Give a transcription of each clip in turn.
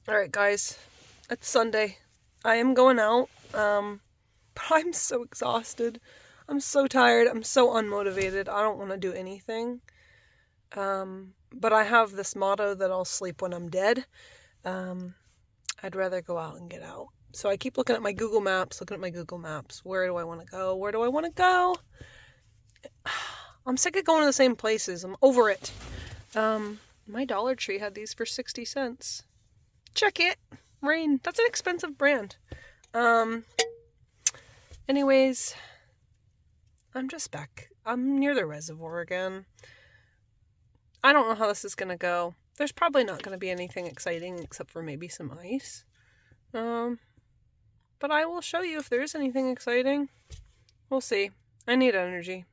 Alright guys, it's Sunday. I am going out, but I'm so exhausted. I'm so tired. I'm so unmotivated. I don't want to do anything. But I have this motto that I'll sleep when I'm dead. I'd rather go out and get out. So I keep looking at my Google Maps. Where do I want to go? Where do I want to go? I'm sick of going to the same places. I'm over it. My Dollar Tree had these for 60 cents. Check it. Rain. That's an expensive brand. Anyways, I'm just back. I'm near the reservoir again. I don't know how this is gonna go. There's probably not gonna be anything exciting except for maybe some ice. But I will show you if there is anything exciting. We'll see. I need energy.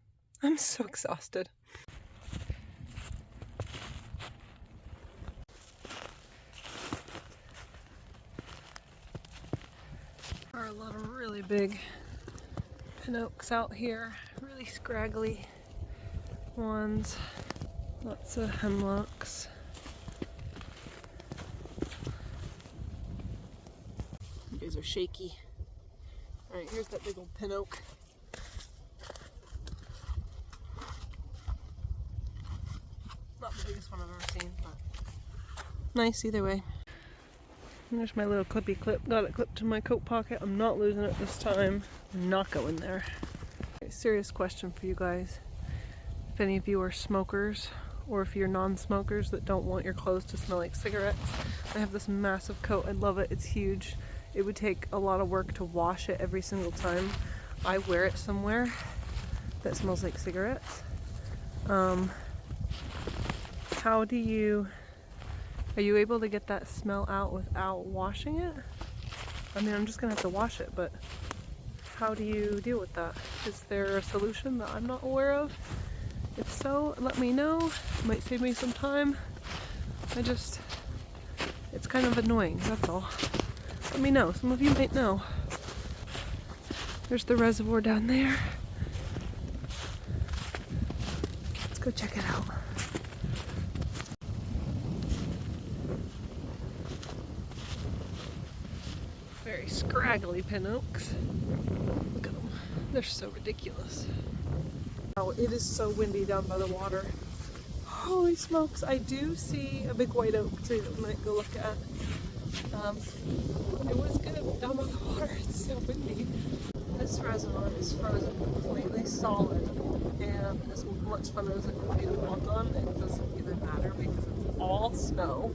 I'm so exhausted. There are a lot of really big pin oaks out here. Really scraggly ones. Lots of hemlocks. You guys are shaky. Alright, here's that big old pin oak. Not the biggest one I've ever seen, but nice either way. And there's my little clippy clip. Got it clipped to my coat pocket. I'm not losing it this time. I'm not going there. Okay, serious question for you guys. If any of you are smokers, or if you're non-smokers that don't want your clothes to smell like cigarettes, I have this massive coat. I love it. It's huge. It would take a lot of work to wash it every single time I wear it somewhere that smells like cigarettes. Are you able to get that smell out without washing it? I mean, I'm just gonna have to wash it, but how do you deal with that? Is there a solution that I'm not aware of? If so, let me know. It might save me some time. It's kind of annoying, that's all. Let me know. Some of you might know. There's the reservoir down there. Let's go check it out. Very scraggly pin oaks. Look at them. They're so ridiculous. Oh, it is so windy down by the water. Holy smokes, I do see a big white oak tree that we might go look at. It was good down by the water. It's so windy. This reservoir is frozen completely solid, and as much fun as it would be to walk on, it doesn't even matter because it's all snow.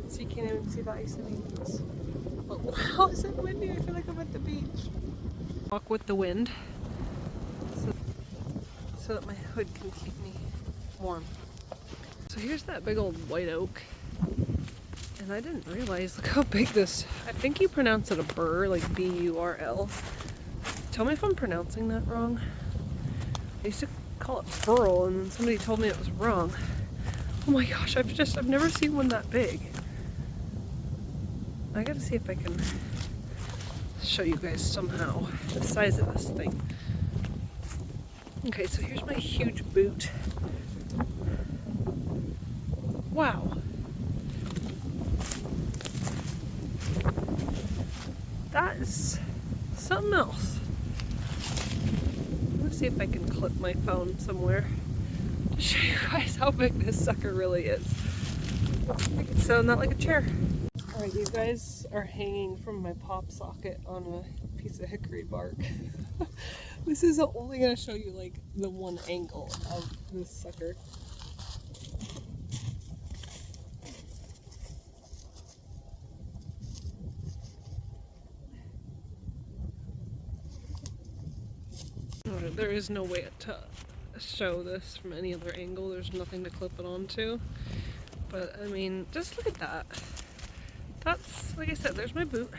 So you can't even see the ice anymore. But wow, is it windy? I feel like I'm at the beach. Walk with the wind so that my hood can keep me warm. So here's that big old white oak. And I didn't realize, look how big this, I think you pronounce it a burr, like B-U-R-L. Tell me if I'm pronouncing that wrong. I used to call it burl, and then somebody told me it was wrong. Oh my gosh, I've never seen one that big. I gotta see if I can show you guys somehow the size of this thing. Okay, so here's my huge boot. Wow. That is something else. Let's see if I can clip my phone somewhere to show you guys how big this sucker really is. I can sit on that like a chair. Alright, these guys are hanging from my pop socket on a piece of hickory bark. This is only going to show you like the one angle of this sucker. There is no way to show this from any other angle. There's nothing to clip it onto. But I mean, just look at that. That's, like I said, there's my boot.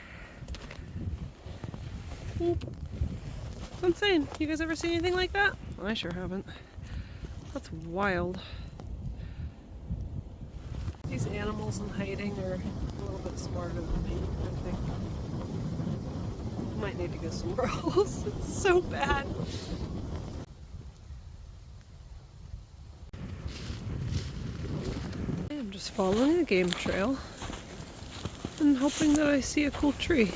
That's insane. You guys ever seen anything like that? I sure haven't. That's wild. These animals in hiding are a little bit smarter than me, I think. Might need to go somewhere else. It's so bad. I'm just following a game trail. hoping that I see a cool tree.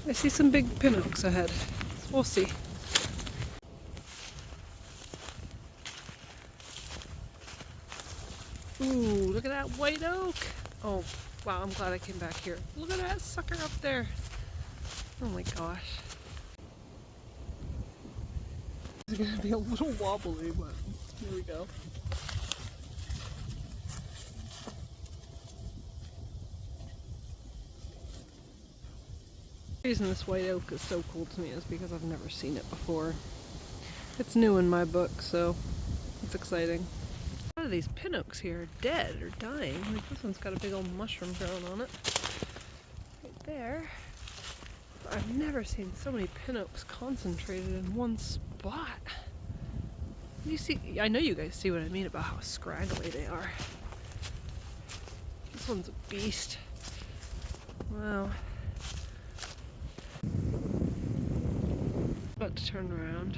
I see some big pin oaks ahead. We'll see. Ooh, look at that white oak. Oh, wow, I'm glad I came back here. Look at that sucker up there. Oh my gosh. It's gonna be a little wobbly, but here we go. The reason this white oak is so cool to me is because I've never seen it before. It's new in my book, so it's exciting. A lot of these pin oaks here are dead or dying. Like this one's got a big old mushroom growing on it. Right there. I've never seen so many pin oaks concentrated in one spot. You see, I know you guys see what I mean about how scraggly they are. This one's a beast. Wow. About to turn around,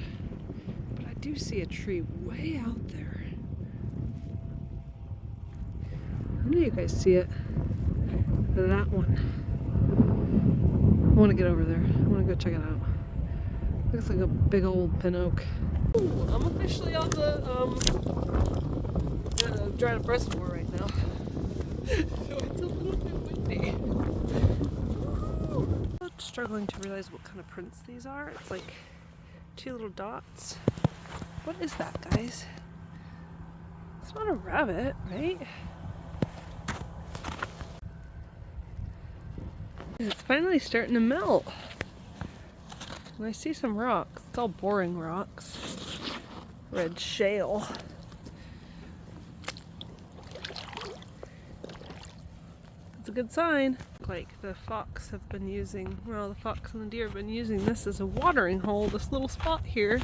but I do see a tree way out there. I know you guys see it. That one. I want to get over there. I want to go check it out. Looks like a big old pin oak. Ooh, I'm officially on the Shoutout Reservoir right now. It's a little bit windy. I'm struggling to realize what kind of prints these are. It's like two little dots. What is that, guys? It's not a rabbit, right? It's finally starting to melt. And I see some rocks. It's all boring rocks. Red shale. It's a good sign. Like the fox have been using, well, the fox and the deer have been using this as a watering hole, this little spot here.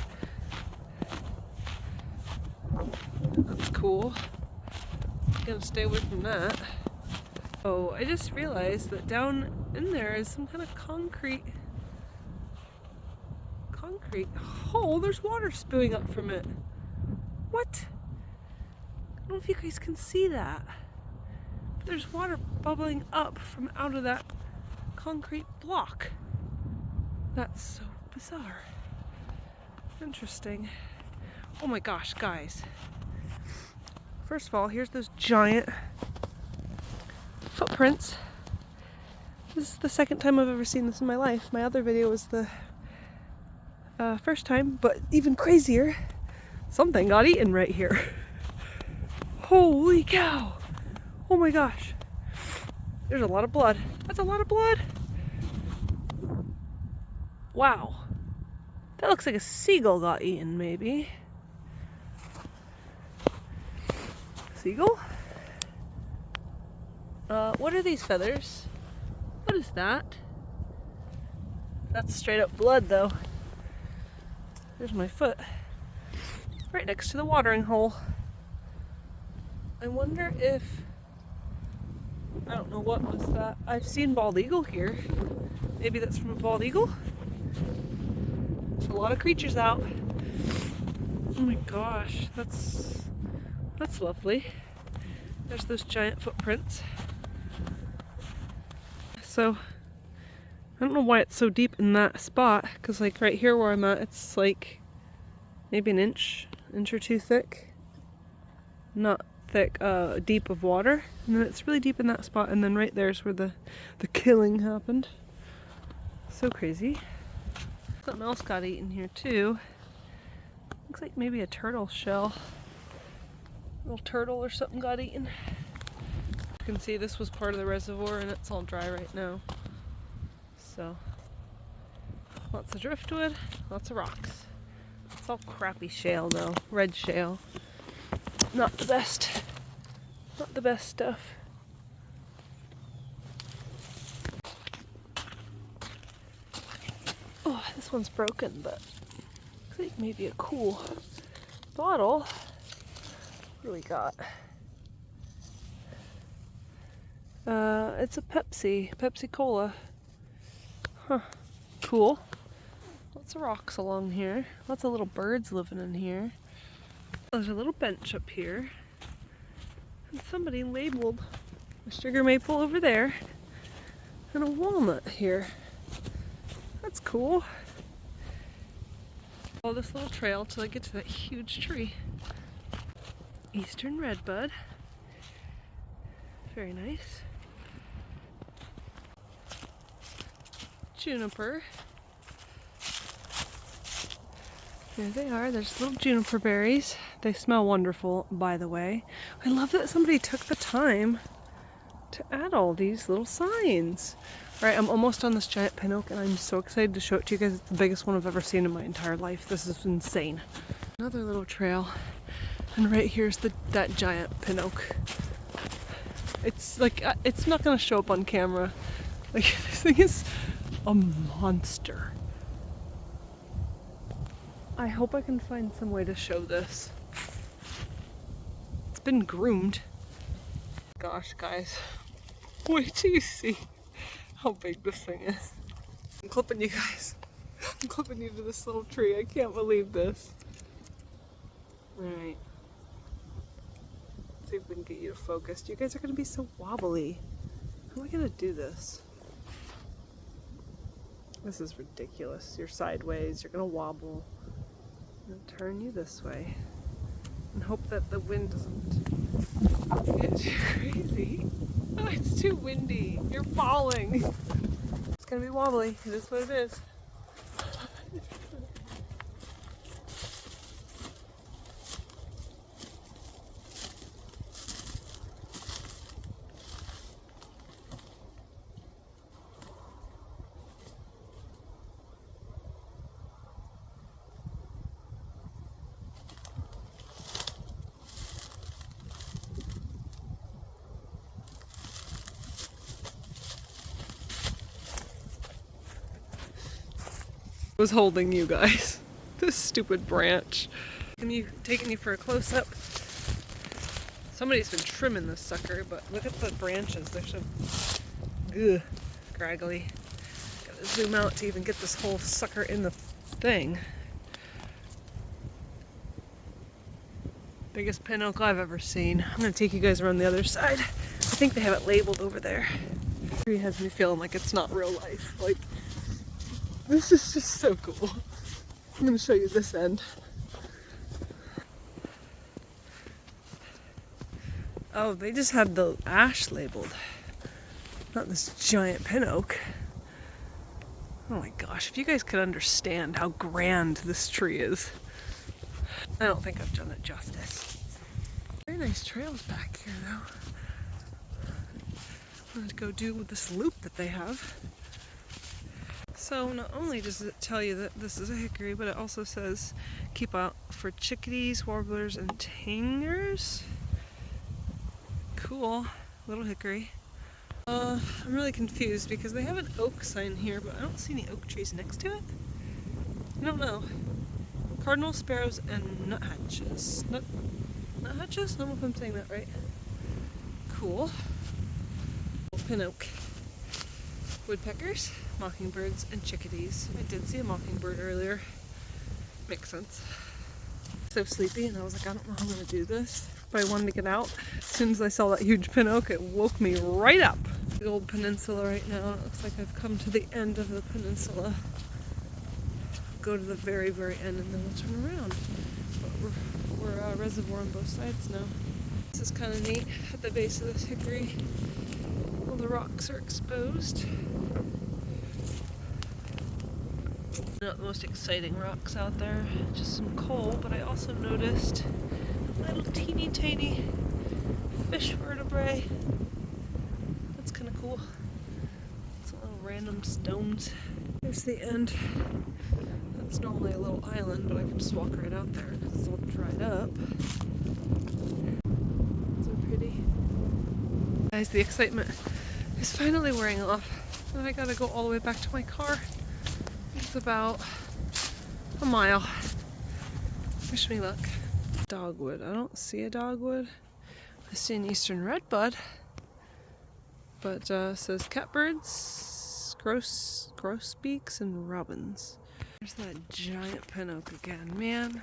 That's cool. I'm gonna stay away from that. Oh, I just realized that down in there is some kind of concrete. Oh, there's water spewing up from it. What? I don't know if you guys can see that. But there's water bubbling up from out of that concrete block. That's so bizarre. Interesting. Oh my gosh, guys. First of all, here's those giant footprints. This is the second time I've ever seen this in my life. My other video was the first time, but even crazier, something got eaten right here. Holy cow! Oh my gosh. There's a lot of blood. That's a lot of blood. Wow. That looks like a seagull got eaten, maybe. Seagull? What are these feathers? What is that? That's straight up blood, though. There's my foot. Right next to the watering hole. I wonder if... I don't know what was that. I've seen bald eagle here. Maybe that's from a bald eagle? There's a lot of creatures out. Oh my gosh, that's lovely. There's those giant footprints. So, I don't know why it's so deep in that spot, because like right here where I'm at, it's like maybe an inch or two thick. Not thick, deep of water. And then it's really deep in that spot, and then right there's where the killing happened. So crazy. Something else got eaten here too. Looks like maybe a turtle shell. A little turtle or something got eaten. You can see this was part of the reservoir and it's all dry right now. So, lots of driftwood, lots of rocks. It's all crappy shale though, red shale. Not the best stuff. Oh, this one's broken, but looks like maybe a cool bottle. What do we got? It's a Pepsi Cola. Huh, cool. Lots of rocks along here. Lots of little birds living in here. There's a little bench up here. And somebody labeled a sugar maple over there. and a walnut here. That's cool. Follow this little trail till I get to that huge tree. Eastern redbud. Very nice. Juniper. There they are. There's little juniper berries. They smell wonderful, by the way. I love that somebody took the time to add all these little signs. All right, I'm almost on this giant pin oak, and I'm so excited to show it to you guys. It's the biggest one I've ever seen in my entire life. This is insane. Another little trail, and right here's that giant pin oak. It's like, it's not gonna show up on camera. Like, this thing is a monster. I hope I can find some way to show this. It's been groomed. Gosh, guys. Wait till you see how big this thing is. I'm clipping you guys. I'm clipping you to this little tree. I can't believe this. Alright. Let's see if we can get you to focus. You guys are going to be so wobbly. How am I going to do this? This is ridiculous. You're sideways. You're going to wobble. I'm going to turn you this way. And hope that the wind doesn't get too crazy. Oh, it's too windy. You're falling. It's gonna be wobbly. It is what it is. Was holding you guys. This stupid branch. Taking you for a close-up. Somebody's been trimming this sucker, but look at the branches. They're so scraggly. Gotta zoom out to even get this whole sucker in the thing. Biggest pin oak I've ever seen. I'm gonna take you guys around the other side. I think they have it labeled over there. The tree has me feeling like it's not real life. Like, this is just so cool. I'm going to show you this end. Oh, they just had the ash labeled. Not this giant pin oak. Oh my gosh, if you guys could understand how grand this tree is. I don't think I've done it justice. Very nice trails back here though. I'm going to go do this loop that they have. So not only does it tell you that this is a hickory, but it also says keep out for chickadees, warblers, and tingers. Cool. Little hickory. I'm really confused because they have an oak sign here, but I don't see any oak trees next to it. I don't know. Cardinal sparrows and nuthatches. Nuthatches? I don't know if I'm saying that right. Cool. Pin oak. Woodpeckers, mockingbirds, and chickadees. I did see a mockingbird earlier. Makes sense. So sleepy, and I was like, I don't know how I'm going to do this. But I wanted to get out. As soon as I saw that huge pin oak, it woke me right up. The old peninsula right now. It looks like I've come to the end of the peninsula. Go to the very, very end, and then we'll turn around. But we're a reservoir on both sides now. This is kind of neat. At the base of this hickory, all the rocks are exposed. Not the most exciting rocks out there, just some coal, but I also noticed little teeny tiny fish vertebrae. That's kind of cool. Some little random stones. There's the end. That's normally a little island, but I can just walk right out there because it's all dried up. So pretty. Guys, the excitement is finally wearing off. And I gotta go all the way back to my car. It's about a mile. Wish me luck. Dogwood. I don't see a dogwood. I see an eastern redbud. But it says catbirds, grosbeaks, and robins. There's that giant pin oak again. Man,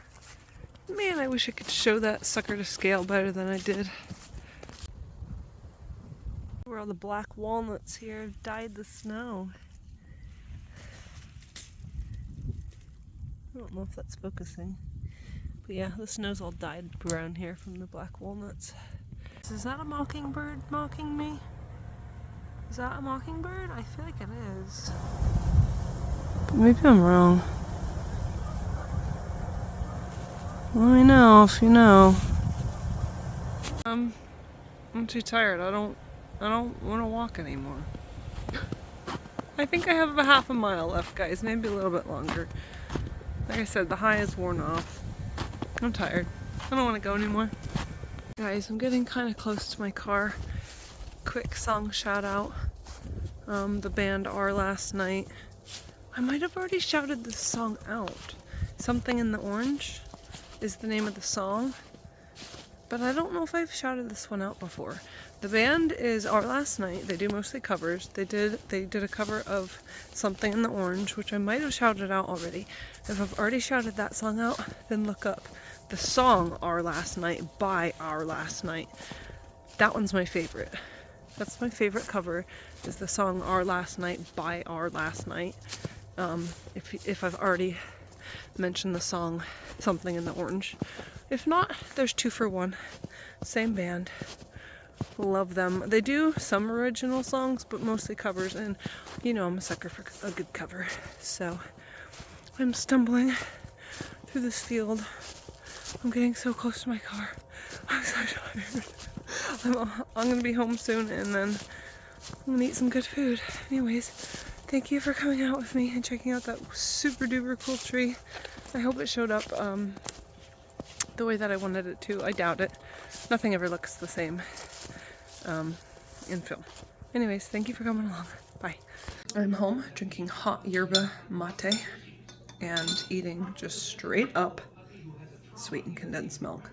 I wish I could show that sucker to scale better than I did. We're where all the black walnuts here have dyed the snow. I don't know if that's focusing. But yeah, the snow's all dyed brown here from the black walnuts. Is that a mockingbird mocking me? Is that a mockingbird? I feel like it is. Maybe I'm wrong. Let me know if you know. I'm too tired. I don't want to walk anymore. I think I have a half a mile left, guys. Maybe a little bit longer. Like I said, the high is worn off. I'm tired. I don't want to go anymore. Guys, I'm getting kind of close to my car. Quick song shout out. The band Our Last Night. I might have already shouted this song out. Something in the Orange is the name of the song. But I don't know if I've shouted this one out before. The band is Our Last Night. They do mostly covers. They did a cover of Something in the Orange, which I might have shouted out already. If I've already shouted that song out, then look up the song Our Last Night by Our Last Night. That one's my favorite. That's my favorite cover, is the song Our Last Night by Our Last Night. If I've already mentioned the song Something in the Orange. If not, there's 2 for 1. Same band. Love them. They do some original songs, but mostly covers, and you know I'm a sucker for a good cover. So I'm stumbling through this field. I'm getting so close to my car. I'm so tired. I'm gonna be home soon, and then I'm gonna eat some good food. Anyways, thank you for coming out with me and checking out that super duper cool tree. I hope it showed up the way that I wanted it to. I doubt it. Nothing ever looks the same in film. Anyways, thank you for coming along. Bye. I'm home drinking hot yerba mate and eating just straight up sweetened condensed milk.